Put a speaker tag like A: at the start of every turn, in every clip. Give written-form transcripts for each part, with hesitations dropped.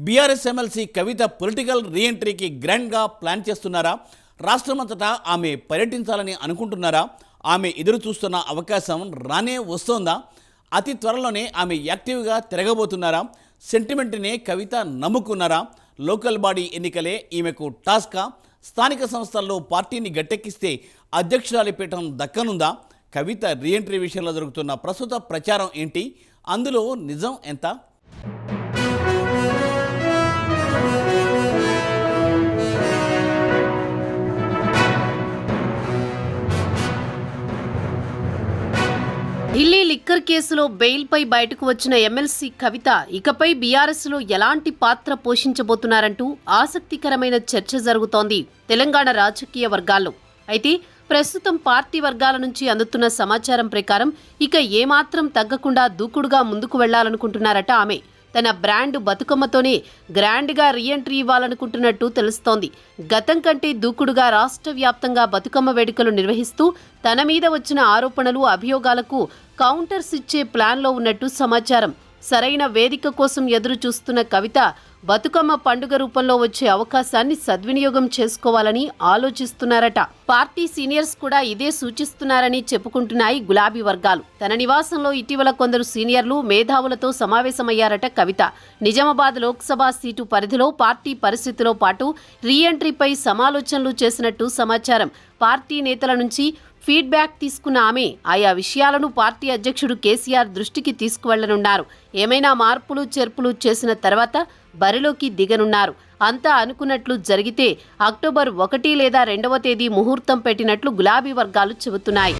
A: BRS MLC కవిత political రీఎంట్రీకి గ్రాండ్గా plan చేస్తున్నారా? రాష్ట్రమంతటా ఆమె పర్యటించాలని అనుకుంటున్నారా? ఆమె ఎదురు చూస్తున్న అవకాశం రానే వస్తోందా? అతి త్వరలోనే ఆమె యాక్టివ్గా తిరగబోతున్నారా? సెంటిమెంట్నే కవిత నమ్ముకున్నారా? లోకల్ బాడీ ఎన్నికలే ఈమెకు టాస్కా? స్థానిక సంస్థల్లో పార్టీని గట్టెక్కిస్తే అధ్యక్షురాలి పీఠం దక్కనుందా? కవిత రీఎంట్రీ విషయంలో జరుగుతున్న ప్రస్తుత ప్రచారం ఏంటి? అందులో నిజం ఎంత?
B: ఢిల్లీ లిక్కర్ కేసులో బెయిల్పై బయటకు వచ్చిన ఎమ్మెల్సీ కవిత ఇకపై బీఆర్ఎస్లో ఎలాంటి పాత్ర పోషించబోతున్నారంటూ ఆసక్తికరమైన చర్చ జరుగుతోంది తెలంగాణ రాజకీయ వర్గాల్లో. అయితే ప్రస్తుతం పార్టీ వర్గాల నుంచి అందుతున్న సమాచారం ప్రకారం ఇక ఏమాత్రం తగ్గకుండా దూకుడుగా ముందుకు వెళ్లాలనుకుంటున్నారట ఆమె. తన బ్రాండ్ బతుకమ్మతోనే గ్రాండ్గా రీఎంట్రీ ఇవ్వాలనుకుంటున్నట్టు తెలుస్తోంది. గతం కంటే దూకుడుగా రాష్ట్ర వ్యాప్తంగా బతుకమ్మ వేడుకలు నిర్వహిస్తూ తన మీద వచ్చిన ఆరోపణలు, అభియోగాలకు కౌంటర్స్ ఇచ్చే ప్లాన్లో ఉన్నట్టు సమాచారం. సరైన వేదిక కోసం ఎదురు చూస్తున్న కవిత బతుకమ్మ పండుగ రూపంలో వచ్చే అవకాశాన్ని సద్వినియోగం చేసుకోవాలని ఆలోచిస్తున్నారట. పార్టీ సీనియర్స్ కూడా ఇదే సూచిస్తున్నారని చెప్పుకుంటున్నాయి గులాబీ వర్గాలు. తన నివాసంలో ఇటీవల కొందరు సీనియర్లు, మేధావులతో సమావేశమయ్యారట కవిత. నిజామాబాద్ లోక్సభ సీటు పరిధిలో పార్టీ పరిస్థితిలో పాటు రీఎంట్రీపై సమాలోచనలు చేసినట్టు సమాచారం. పార్టీ నేతల నుంచి ఫీడ్బ్యాక్ తీసుకున్న ఆమె ఆయా విషయాలను పార్టీ అధ్యక్షుడు కేసీఆర్ దృష్టికి తీసుకువెళ్లనున్నారు. ఏమైనా మార్పులు చేర్పులు చేసిన తర్వాత బరిలోకి దిగనున్నారు. అంతా అనుకున్నట్లు జరిగితే అక్టోబర్ 1 లేదా 2వ తేదీ ముహూర్తం పెట్టినట్లు గులాబీ వర్గాలు చెబుతున్నాయి.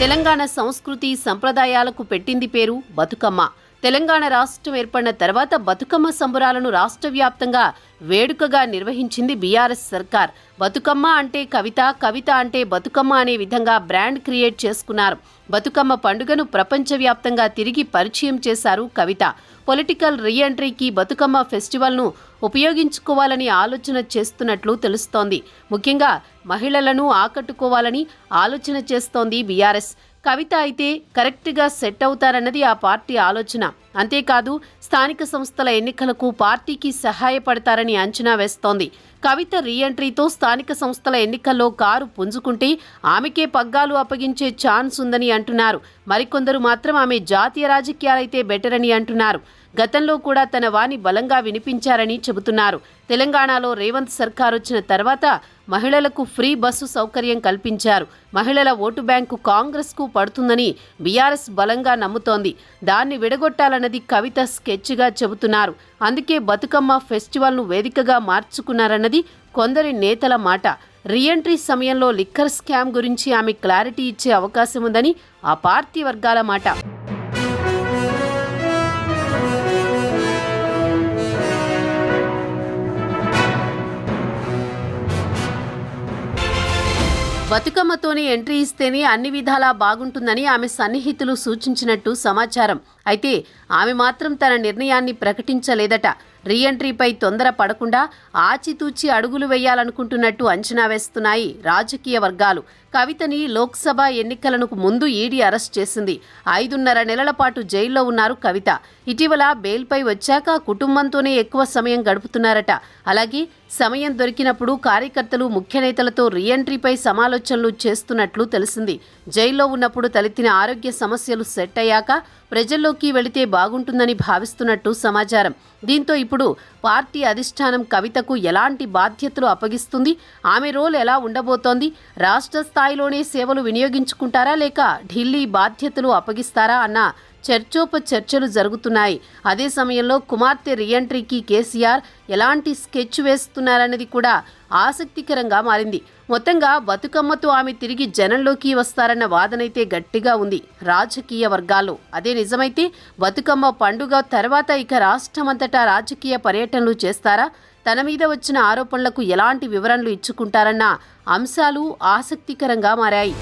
B: తెలంగాణ సంస్కృతి సంప్రదాయాలకు పెట్టింది పేరు బతుకమ్మ. తెలంగాణ రాష్ట్రం ఏర్పడిన తర్వాత బతుకమ్మ సంబురాలను రాష్ట్ర వ్యాప్తంగా వేడుకగా నిర్వహించింది బీఆర్ఎస్ సర్కార్. బతుకమ్మ అంటే కవిత, కవిత అంటే బతుకమ్మ అనే విధంగా బ్రాండ్ క్రియేట్ చేసుకున్నారు. బతుకమ్మ పండుగను ప్రపంచవ్యాప్తంగా తిరిగి పరిచయం చేశారు కవిత. పొలిటికల్ రీఎంట్రీకి బతుకమ్మ ఫెస్టివల్ను ఉపయోగించుకోవాలని ఆలోచన చేస్తున్నట్లు తెలుస్తోంది. ముఖ్యంగా మహిళలను ఆకట్టుకోవాలని ఆలోచన చేస్తోంది బీఆర్ఎస్. కవిత అయితే కరెక్ట్గా సెట్ అవుతారన్నది ఆ పార్టీ ఆలోచన. అంతేకాదు స్థానిక సంస్థల ఎన్నికలకు పార్టీకి సహాయపడతారని అంచనా వేస్తోంది. కవిత రీఎంట్రీతో స్థానిక సంస్థల ఎన్నికల్లో కారు పుంజుకుంటే ఆమెకే పగ్గాలు అప్పగించే ఛాన్స్ ఉందని అంటున్నారు. మరికొందరు మాత్రం ఆమె జాతీయ రాజకీయాలైతే బెటర్ అని అంటున్నారు. గతంలో కూడా తన వాణి బలంగా వినిపించారని చెబుతున్నారు. తెలంగాణలో రేవంత్ సర్కార్ వచ్చిన తర్వాత మహిళలకు ఫ్రీ బస్సు సౌకర్యం కల్పించారు. మహిళల ఓటు బ్యాంకు కాంగ్రెస్కు పడుతుందని బీఆర్ఎస్ బలంగా నమ్ముతోంది. దాన్ని విడగొట్టాలన్నది కవిత స్కెచ్గా చెబుతున్నారు. అందుకే బతుకమ్మ ఫెస్టివల్ను వేదికగా మార్చుకున్నారన్నది కొందరి నేతల మాట. రీఎంట్రీ సమయంలో లిక్కర్ స్కామ్ గురించి ఆమె క్లారిటీ ఇచ్చే అవకాశం ఉందని ఆ పార్టీ వర్గాల మాట. బతుకమ్మతోనే ఎంట్రీ ఇస్తేనే అన్ని విధాలా బాగుంటుందని ఆమె సన్నిహితులు సూచించినట్టు సమాచారం. అయితే ఆమె మాత్రం తన నిర్ణయాన్ని ప్రకటించలేదట. రీఎంట్రీపై తొందర పడకుండా ఆచితూచి అడుగులు వేయాలనుకుంటున్నట్టు అంచనా వేస్తున్నాయి రాజకీయ వర్గాలు. కవితని లోక్సభ ఎన్నికలకు ముందు ఈడీ అరెస్ట్ చేసింది. 5.5 నెలల పాటు జైల్లో ఉన్నారు కవిత. ఇటీవల బెయిల్పై వచ్చాక కుటుంబంతోనే ఎక్కువ సమయం గడుపుతున్నారట. అలాగే సమయం దొరికినప్పుడు కార్యకర్తలు, ముఖ్య నేతలతో రీఎంట్రీపై సమాలోచనలు చేస్తున్నట్లు తెలిసింది. జైల్లో ఉన్నప్పుడు తలెత్తిన ఆరోగ్య సమస్యలు సెట్ అయ్యాక ప్రజల్లోకి వెళితే బాగుంటుందని భావిస్తున్నట్టు సమాచారం. దీంతో ఇప్పుడు పార్టీ అధిష్టానం కవితకు ఎలాంటి బాధ్యతలు అప్పగిస్తుంది? ఆమె రోల్ ఎలా ఉండబోతోంది? రాష్ట్ర స్థాయిలోనే సేవలు వినియోగించుకుంటారా లేక ఢిల్లీ బాధ్యతలు అప్పగిస్తారా అన్న చర్చోపచర్చలు జరుగుతున్నాయి. అదే సమయంలో కుమార్తె రీఎంట్రీకి కేసీఆర్ ఎలాంటి స్కెచ్ వేస్తున్నారన్నది కూడా ఆసక్తికరంగా మారింది. మొత్తంగా బతుకమ్మతో ఆమె తిరిగి జనంలోకి వస్తారన్న వాదనైతే గట్టిగా ఉంది రాజకీయ వర్గాల్లో. అదే నిజమైతే బతుకమ్మ పండుగ తర్వాత ఇక రాష్ట్రమంతటా రాజకీయ పర్యటనలు చేస్తారా? తన మీద వచ్చిన ఆరోపణలకు ఎలాంటి వివరణలు ఇచ్చుకుంటారన్న అంశాలు ఆసక్తికరంగా మారాయి.